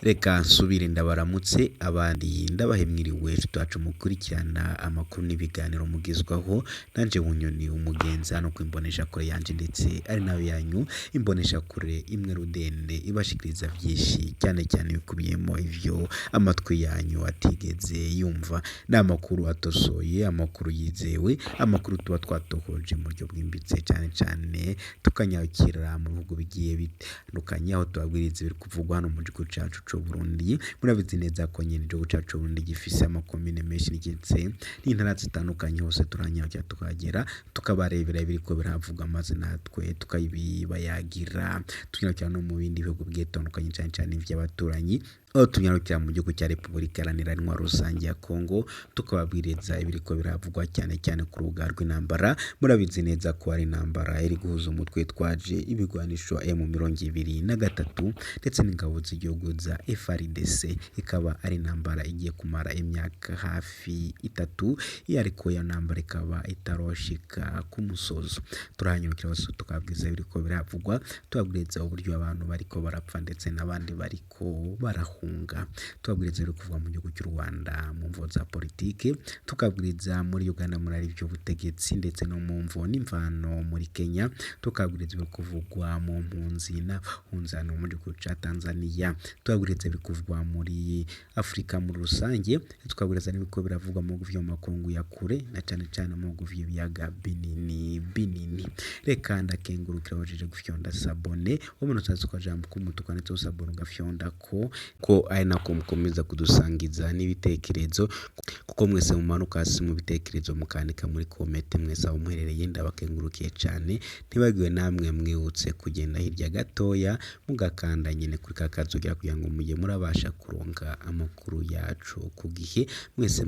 Reka nsubire ndabaramutse abandi ndabahe mwiriwe tutacu mukurikirana amakuru n'ibiganiro mugezwaho nanje Bunyoni umugenza no kwimbonesha kure yanje ndetse ari nawe yanyu imbonesha kure imwe rudende ibashikiriza byinshi cyane cyane bikubiyemo ivyo amatwi yanyu atigeze yumva n'amakuru atosoye amakuru yizewe amakuru tuba twatohoje mu buryo bwimbitse cyane cyane tukanyakira mu bihugu bigiye bitandukanye aho tubabwiriza biri kuvugwa hano mu gihugu cacu c'u Burundi murabizi neza ko nyene igihugu cacu c'u Burundi gifise amakomine menshi ndetse n'intara zitandukanye hose turanyakira tukagera tukabarebera ibiriko biravuga maze natwe tukabibayagira tunyakira no mu bindi bihugu bitandukanye cyane cyane ivy'abaturanyi aho tunyarukira mu gihugu cya Repubulika Iharanira Intwaro Rusange ya Kongo tukababwiriza ibiriko biravugwa cyane cyane ku rubuga rw'intambara murabizi neza ko ari intambara iri guhuza umutwe twaje ibigwanisho M23 ndetse n'ingabo z'igihugu za FARDC ikaba ari intambara igiye kumara imyaka hafi 3 ariko ya ntambara ikaba itaroshika ku musozo turahanyurukira bose tukabwiza ibiriko biravugwa tubabwiriza uburyo abantu bariko barapfa ndetse n'abandi bariko baraho tubabwiriza biri kuvuga mu gihugu cy'u Rwanda mu mvo za politike tukabwiriza muri Uganda muri ari by'ubutegetsi ndetse no mu mvo n'imvano muri Kenya tukabwiriza biri kuvugwa mu mpunzi na hunzano mu gihugu cya Tanzania tubabwiriza biri kuvugwa muri Afrika muri rusange tukabwiriza n'ibiko biravugwa mu guvyo makungu ya kure na cyane cyane mu guvyo biyaga binini reka ndakengurukira wajeje gufyonda sabone umuntu utazi ko jambo kumutuka ndetse usabone ugafyonda ko ari nako mukomeza kudusangiza n'ibitekerezo kuko mwese mumanuka hasi mu bitekerezo mukandika muri komete mwese aho muherereye ndabakengurukiye cyane ntibagiwe namwe mwibutse kugenda hirya gatoya mugakanda nyine kuri kakazugira kugira ngo mujye murabasha kuronka amakuru yacu ku gihe mwese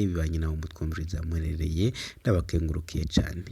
bibanye naho mutwumviriza muherereye ndabakengurukiye cyane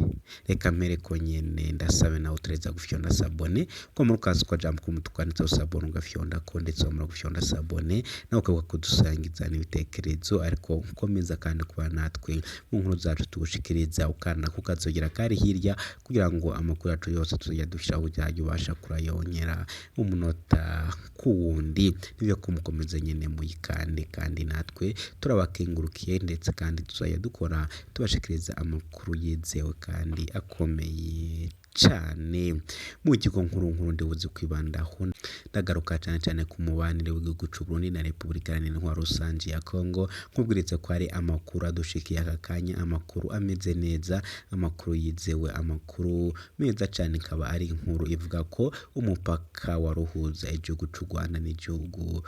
reka mpere ko nyene ndasabe nawe utereza gufyonda sabone ko muri kazi kwa jambo kumutukanitsa sabone ugafyonda ko ndetse gufyonda sabone nawe ukaba kudusangiza n'ibitekerezo ariko ukomeza kandi kuba natwe mu nkuru zacu tugushikiriza ukanda kukazogera kari hirya kugira ngo amakuru yacu yose tuzajya dushiraho ujyaje ubasha kurayongera umunota kuwundi nibyo kumukomeza nyene muyikande kandi natwe turabakengurukiye ndetse kandi tuzajya dukora tubashikiriza amakuru yizewe kandi akomeye cyane mu kigo nkuru ndibuze kwibandaho ndagaruka cyane ku mubanire w'igihugu cy'u Burundi na Repubulika Iharanira Intwaro Rusange ya Kongo nkubwiritse ko ari amakuru adushikiye aka kanya amakuru ameze neza amakuru yizewe amakuru meza cyane kaba ari inkuru ivuga ko umupaka waruhuza igihugu cy'u Rwanda n'igihugu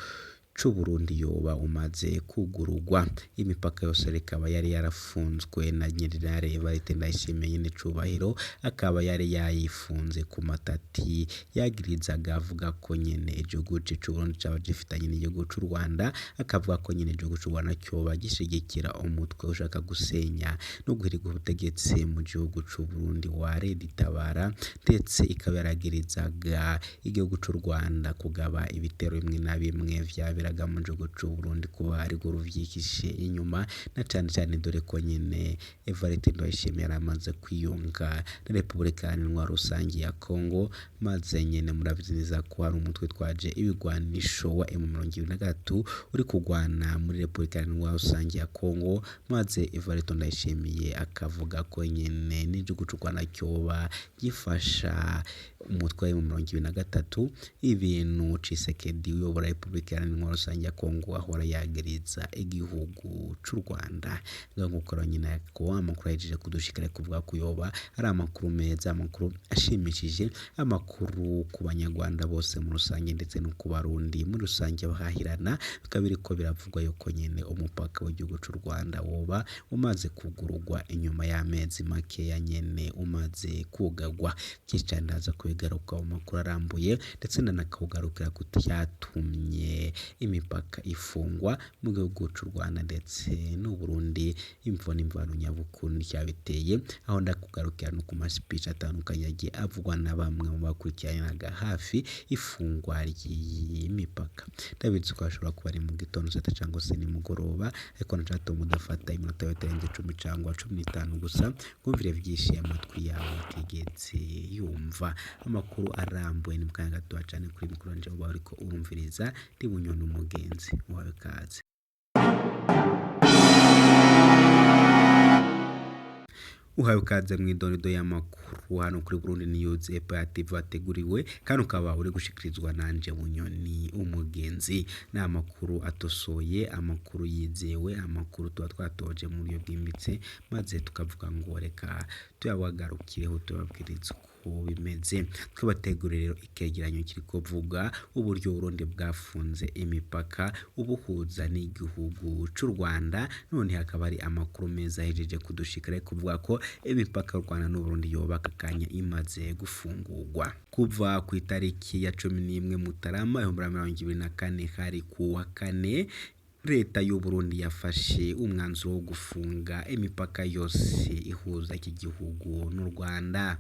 c'u Burundi yoba umaze kugurugwa imipaka yose rikaba yari yarafunzwe na General Evariste Ndayishimiye nyine cubahiro akaba yari yayifunze ku matati yagirizaga avuga ko nyene igihugu c'u Burundi caba gifitanye n'igihugu c'u Rwanda akavuga ko nyene igihugu c'u Rwanda cyoba gishigikira umutwe ushaka gusenya no guhirika ubutegetsi mu gihugu c'u Burundi wa Reditabara ndetse ikaba yaragirizaga igihugu c'u Rwanda kugaba ibitero bimwe na bimwe vyabira mu gihugu cy'u Burundi kuba ari guruvyikishe inyuma na cyane dore ko nyene Evariste Ndayishimiye yaramaze kwiyunga na Repubulika Iharanira Intwaro Rusange ya Kongo maze nyene murabiziza ko hari umutwe twaje ibigwanisho wa M23 uri kugwana muri Repubulika Iharanira Intwaro Rusange ya Kongo maze Evariste Ndayishimiye akavuga ko nyene n'igihugu cy'u Rwanda cyoba gifasha umutwe wa M23 ibintu Tshisekedi uyobora Repubulika Iharanira Intwaro Rusange ya Kongo ahora yagiriza igihugu cy'u Rwanda ngakora nyina ko amakuru yaje kudushikira kuvuga kuyoba ari amakuru meza amakuru ashimishije amakuru ku banyarwanda bose mu rusange ndetse no ku barundi muri rusange bahahirana bikabiri ko biravugwa yuko nyene umupaka w'igihugu cy'u Rwanda woba umaze kugurugwa inyuma y'amezi make ya nyene umaze kugagwa kicandaza kwigaruka mu makuru arambuye ndetse nanakawugarukira kutyatumye imipaka ifungwa mu gihugu cy'u Rwanda ndetse n'u Burundi. Imvo n'imvano nyabukuru n'icyabiteye, aho ndakugarukira no ku speech atandukanye yagiye avugwa na bamwe mu bakurikiranaga hafi ifungwa ry'iyi mipaka. Ndabizi ko ashobora kuba ari mu gitondo saa cyangwa se nimugoroba, ariko nacato mudafata iminota yotarenze 10 cyangwa 15 gusa kumvire byinshi amatwi yawe atigeze yumva. Amakuru arambuye ni mukanya gato cyane kuri mikoro nje uba ariko urumviriza ndi Bunyoni Umugenzi. Muhawe kaze. Uhawe kaze mw'idonido y'amakuru hano kuri Burundi News TV wateguriwe kandi ukaba uri gushikirizwa nanje Bunyoni Umugenzi. Ni amakuru atosoye, amakuru yizewe, amakuru tuba twatoje mu buryo bwimbitse, maze tukavuga ngo reka tuyabagarukireho tubabwiriza uko bimeze. Twabategurira rero ikegeranyo kiri kuvuga uburyo Burundi bwafunze imipaka ubuhuza n'igihugu cy'u Rwanda. None hakaba ari amakuru meza ahejeje kudushikira kuvuga ko imipaka y'u Rwanda n'u Burundi yoba kakanya imaze gufungurwa kuva ku itariki ya 11 Mutarama 2024 hari kuwa kane. Leta y'u Burundi yafashe umwanzuro wo gufunga imipaka yose ihuza iki gihugu n'u Rwanda.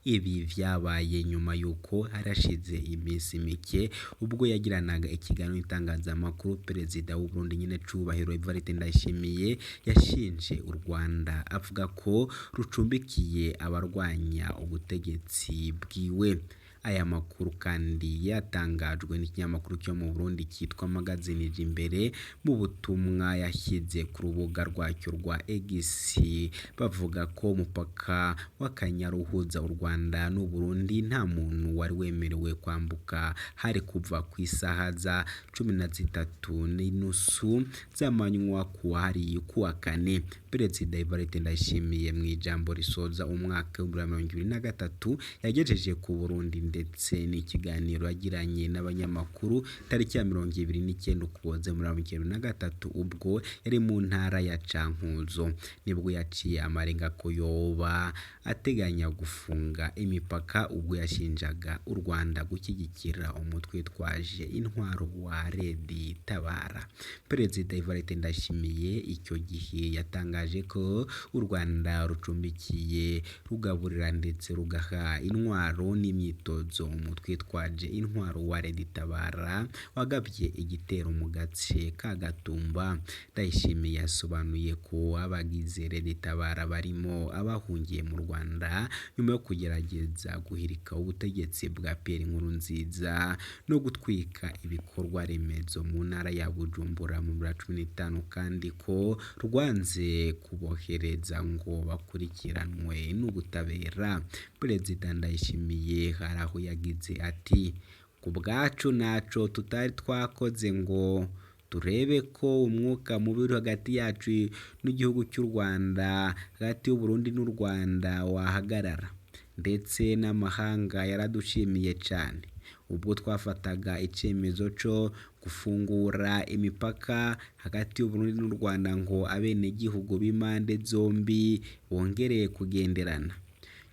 Ibi vyabaye nyuma yuko harashize iminsi mike ubwo yagiranaga ikiganiro itangazamakuru Perezida w'u Burundi nyine cubahiro Evariste Ndayishimiye yashinje u Rwanda avuga ko rucumbikiye abarwanya ubutegetsi bwiwe. Aya makuru kandi yatangajwe n'ikinyamakuru cyo mu Burundi cyitwa Magazine Imbere mu butumwa yashyize ku rubuga rwacyo rwa X, bavuga ko umupaka w'Akanyaru uhuza u Rwanda n'u Burundi nta muntu wari wemerewe kwambuka hari kuva ku isaha za 13:30 z'amanywa kuwa kane. Perezida Evariste Ndayishimiye mu ijambo risoza umwaka wa 2023 yagejeje ku Burundi ndetse n'ikiganiro yagiranye n'abanyamakuru tariki ya 29 Ukuboza 2023 ubwo yari mu ntara ya Cankuzo, nibwo yaciye amarenga ko yoba ateganya gufunga imipaka ubwo yashinjaga u Rwanda gushyigikira umutwe twaje intwaro wa Redi Tabara. Perezida Evariste Ndayishimiye icyo gihe yatangaje ko u Rwanda rucumbikiye rugaburira ndetse rugaha intwaro n'imyitozo umutwe twaje intwaro wa Redi Tabara wagabye igitero mu gace ka Gatumba. Ndayishimiye yasobanuye ko abagize Redi Tabara barimo abahungiye mu Rwanda nyuma yo kugerageza guhirika ubutegetsi bwa Pierre Nkurunziza no gutwika ibikorwa remezo mu ntara ya Bujumbura mu 2015 kandi ko rwanze kubohereza ngo bakurikiranwe n'ubutabera. Perezida Ndayishimiye haraho yagize ati ku bwacu naco tutari twakoze ngo turebe ko umwuka mubi hagati yacu n'igihugu cy'u Rwanda, hagati y'u Burundi n'u Rwanda wahagarara, ndetse n'amahanga yaradushimiye cyane ubwo twafataga icyemezo cyo gufungura imipaka hagati y'u Burundi n'u Rwanda ngo abene gihugu b'impande zombi bongereye kugenderana.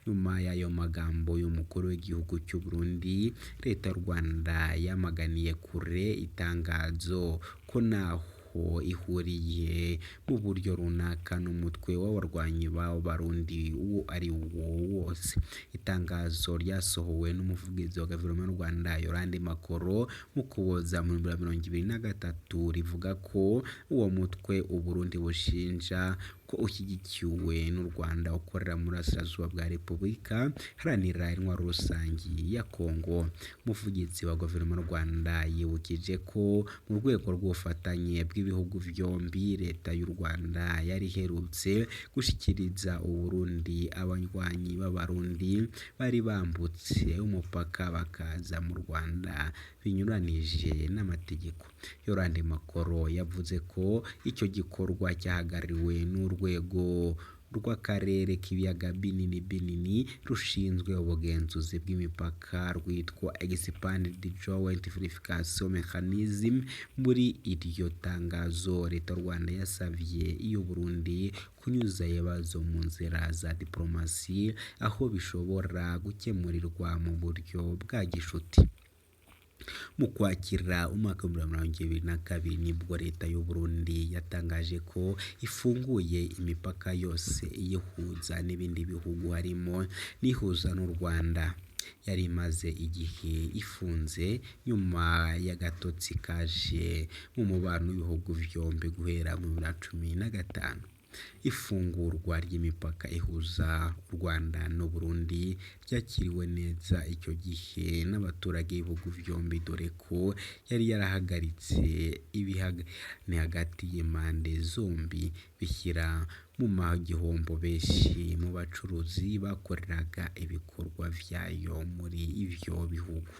Nyuma y'ayo magambo y'umukuru w'igihugu cy'u Burundi, leta y'u Rwanda yamaganiye kure itangazo ko naho ihuriye mu buryo runaka n'umutwe w'abarwanyi b'abo Barundi uwo ari wo wose. Itangazo ryasohowe n'umuvugizi wa guverinoma y'u Rwanda Yolande Makoro mu Ukuboza mu 2023 rivuga ko uwo mutwe u Burundi bushinja ko ushyigikiwe n'u Rwanda ukorera muri Burasirazuba bwa Repubulika Iharanira Intwaro Rusangi ya Kongo. Umuvugizi wa guverinoma y'u Rwanda yibukije ko mu rwego rw'ubufatanye bw'ibihugu byombi leta y'u Rwanda yari iherutse gushyikiriza u Burundi abanywanyi b'Abarundi bari bambutse umupaka bakaza mu Rwanda binyuranije n'amategeko. Yolande Makoro yavuze ko icyo gikorwa cyahagarariwe n'urwego rw'akarere k'ibiyaga binini rushinzwe ubugenzuzi bw'imipaka rwitwa Expanded Joint Verification Mechanism. Muri iryo tangazo leta y'u Rwanda yasavye iyo Burundi kunyuza ibibazo mu nzira za diplomasi aho bishobora gukemurirwa mu buryo bwa gishuti. Mu Kwakira umwaka w'2022 nibwo leta y'u Burundi yatangaje ko ifunguye imipaka yose iyihuza n'ibindi bihugu harimo n'ihuza n'u Rwanda. Yari imaze igihe ifunze nyuma y'agatotsi kaje mu mubano w'ibihugu vyombi guhera mu 2015. Ifungurwa ry'imipaka ihuza u Rwanda n'u Burundi ryakiriwe neza icyo gihe n'abaturage b'ibihugu vyombi, dore ko yari yarahagaritse ibihangane hagati y'impande zombi bishyira mu gihombo benshi mu bacuruzi bakoreraga ibikorwa vyayo muri ivyo bihugu.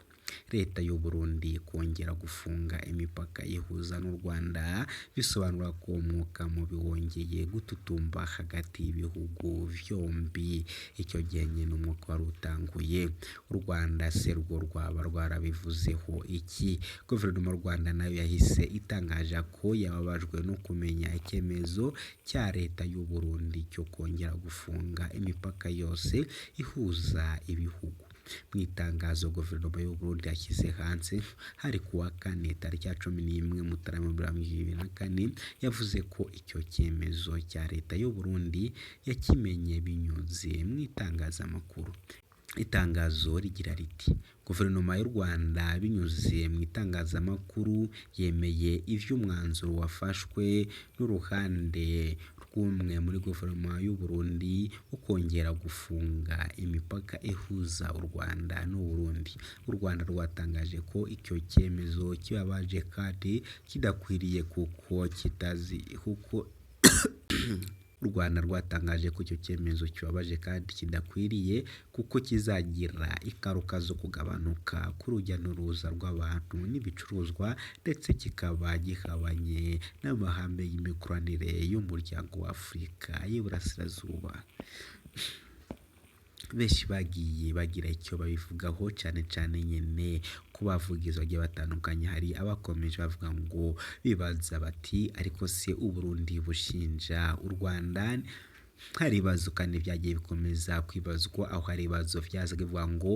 Leta y'u Burundi kongera gufunga imipaka ihuza n'u Rwanda bisobanura ko umwuka mubi wongeye gututumba hagati y'ibihugu vyombi. Icyo gihe nyine umwuka wari utanguye. U Rwanda se rwo rwaba rwarabivuzeho iki? Guverinoma y'u Rwanda nayo yahise itangaza ko yababajwe no kumenya icyemezo cya leta y'u Burundi cyo kongera gufunga imipaka yose ihuza ibihugu. Mu itangazo guverinoma y'u Burundi yashyize hanze hari kuwa kane tariki ya 11 Mutarama 2024 yavuze ko icyo cyemezo cya leta y'u Burundi yakimenye binyuze mu itangazamakuru. Itangazo rigira riti: Guverinoma y'u Rwanda binyuze mu itangazamakuru yemeye ivy'umwanzuro wafashwe n'uruhande rw'umwe muri guverinoma y'u Burundi ukongera gufunga imipaka ihuza u Rwanda n'u Burundi. U Rwanda rwatangaje ko icyo cyemezo kibabaje kandi kidakwiriye u Rwanda rwatangaje ko icyo cyemezo kibabaje kandi kidakwiriye kuko kizagira ingaruka zo kugabanuka k'urujya n'uruza rw'abantu n'ibicuruzwa ndetse kikaba gihabanye n'amahame y'imikoranire y'umuryango wa Afurika y'Iburasirazuba. Benshi bagiye bagira icyo babivugaho, cyane nyine ku bavugizi bagiye batandukanye. Hari abakomeje bavuga ngo bibaza bati ariko se u Burundi bushinja u Rwanda, hari ibibazo kandi byagiye bikomeza kwibazwa, aho hari ibibazo byazaga bivuga ngo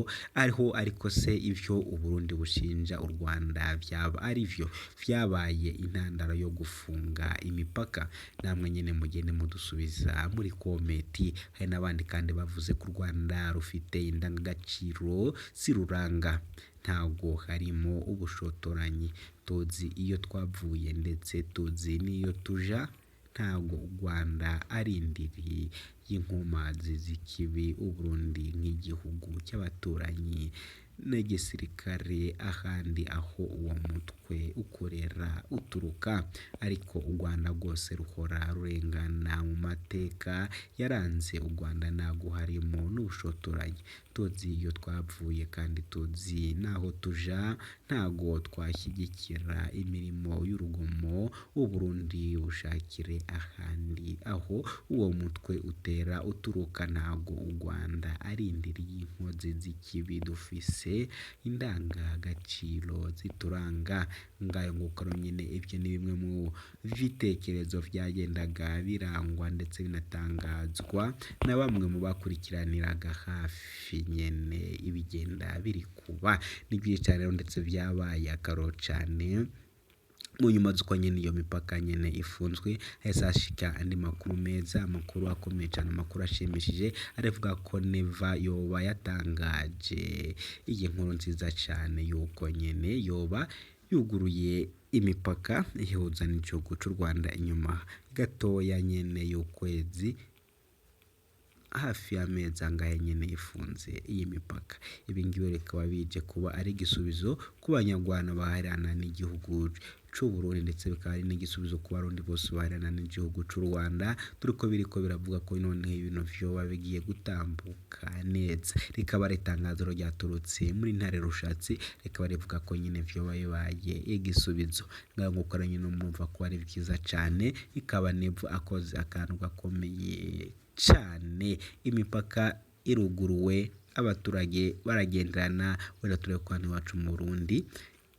ariko se ivyo u Burundi bushinja u Rwanda byaba ari byo vyabaye intandaro yo gufunga imipaka? Namwe nyine mugende mudusubiza muri komenti. Hari n'abandi kandi bavuze ko u Rwanda rufite indangagaciro ziruranga, ntabwo harimo ubushotoranyi, tuzi iyo twavuye ndetse tuzi n'iyo tuja. Ntabwo u Rwanda ari indiri y'inkomazi z'ikibi. U Burundi nk'igihugu cy'abaturanyi n'igisirikare ahandi aho uwo mutwe ukorera uturuka, ariko u Rwanda rwose ruhora rurengana mu mateka yaranze u Rwanda. Ntabwo harimo n'ubushotoranyi, tuzi iyo twavuye kandi tuzi n'aho tuja. Ntabwo twashyigikira imirimo y'urugomo u Burundi bushakire ahandi aho uwo mutwe utera uturuka. Ntabwo u Rwanda ari indiri y'inkozi z'ikibi, dufise indangagaciro zituranga. Ngayo nguko nyine, ibyo ni bimwe mu bitekerezo byagendaga birangwa ndetse binatangazwa na bamwe mu bakurikiraniraga hafi nyene ibigenda biri kuba. Ni byinshi cyane ndetse byabaye akaro cyane mu nyuma z'uko nyine iyo mipaka nyine ifunzwe. Hahise hashika andi makuru meza, amakuru akomeye cyane, amakuru ashimishije, arivuga ko Neva yoba yatangaje iyi nkuru nziza cyane yuko nyine yoba yuguruye imipaka ihuza n'igihugu cy'u Rwanda inyuma gatoya nyine y'ukwezi, hafi y'amezi angahe nyine ifunze iyi mipaka. Ibi ngibi bikaba bije kuba ari igisubizo ku banyarwanda baharana n'igihugu cy'u Burundi, ndetse bikaba ari n'igisubizo ku barundi bose baharana n'igihugu cy'u Rwanda, dore ko biriko biravuga ko none ibintu vyoba bigiye gutambuka neza. Rikaba ritangazo ryaturutse muri Ntare Rushatsi, rikaba rivuga ko nyine vyoba bibaye igisubizo. Ngaho nguko nyine murumva ko ari byiza cyane. Ikaba Neva akoze akantu gakomeye cyane. Imipaka iruguruwe, abaturage baragenderana. Wenda turebe ko hano iwacu mu Burundi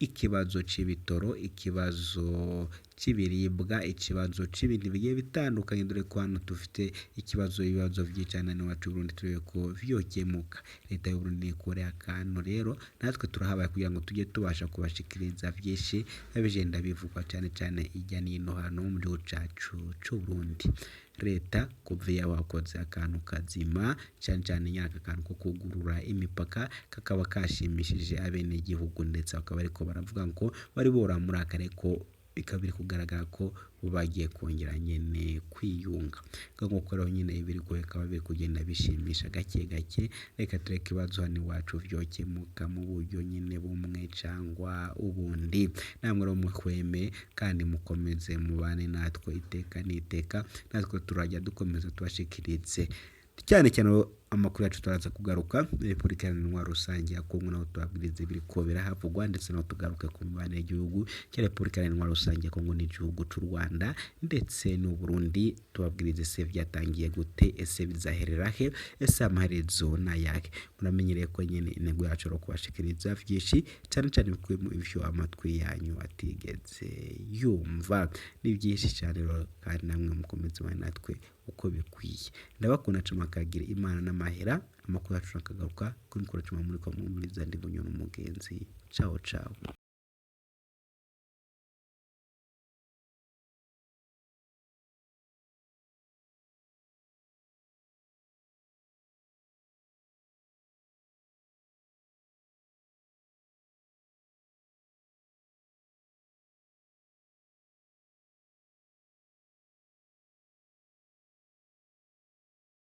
ikibazo c'ibitoro, ikibazo c'ibiribwa, ikibazo c'ibintu bigiye bitandukanye, dore ko hano dufite ibibazo vy'icana n'iwacu Burundi turebe ko vyokemuka. Leta y'u Burundi nikore akantu rero, natwe turahabaye kugira ngo tujye tubasha kubashikiriza vyinshi bigenda bivugwa cane cane irya nino hano mu gihugu cacu c'u Burundi. Leta kuva yabakoze akantu kazima cane cane nyaka akantu ko kugurura imipaka kakaba kashimishije abenegihugu, ndetse bakaba ariko baravuga ngo bari boramuraka, ariko bikaba biri kugaragara ko bagiye kongera nyene kwiyunga. Nk'uko rero nyine ibiri bikaba biri kugenda bishimisha gake gake, reka tureke ikibazo hano iwacu vyokemuka mu buryo nyine bumwe cangwa ubundi. Namwe rero muhweme kandi mukomeze mubane natwe iteka n'iteka, natwe turajya dukomeza tubashikirize cyane cyane amakuru yacu. Turaza kugaruka Repubulika Iharanira Rusange ya Kongo, naho tubabwiriza ibiri ko birahavugwa, ndetse naho tugaruke ku mibano y'igihugu cya Repubulika Iharanira Rusange ya Kongo n'igihugu c'u Rwanda ndetse n'u Burundi. Tubabwirize ese vyatangiye gute, ese bizaherera he, ese amaherezo n'ayahe. Muramenyereye ko nyene intego yacu ari kubashikiriza vyinshi cyane cyane bikuye mu ivyo amatwi yanyu atigeze yumva. Ni byinshi cyane rero, kandi namwe mukomeze bane natwe uko bikwiye. Ndabakunda cuma kagira Imana n'amahera. Amakuru yacu nakagaruka kuri mikoro cuma muri ko muri zandi bunyo n'umugenzi. Ciao ciao.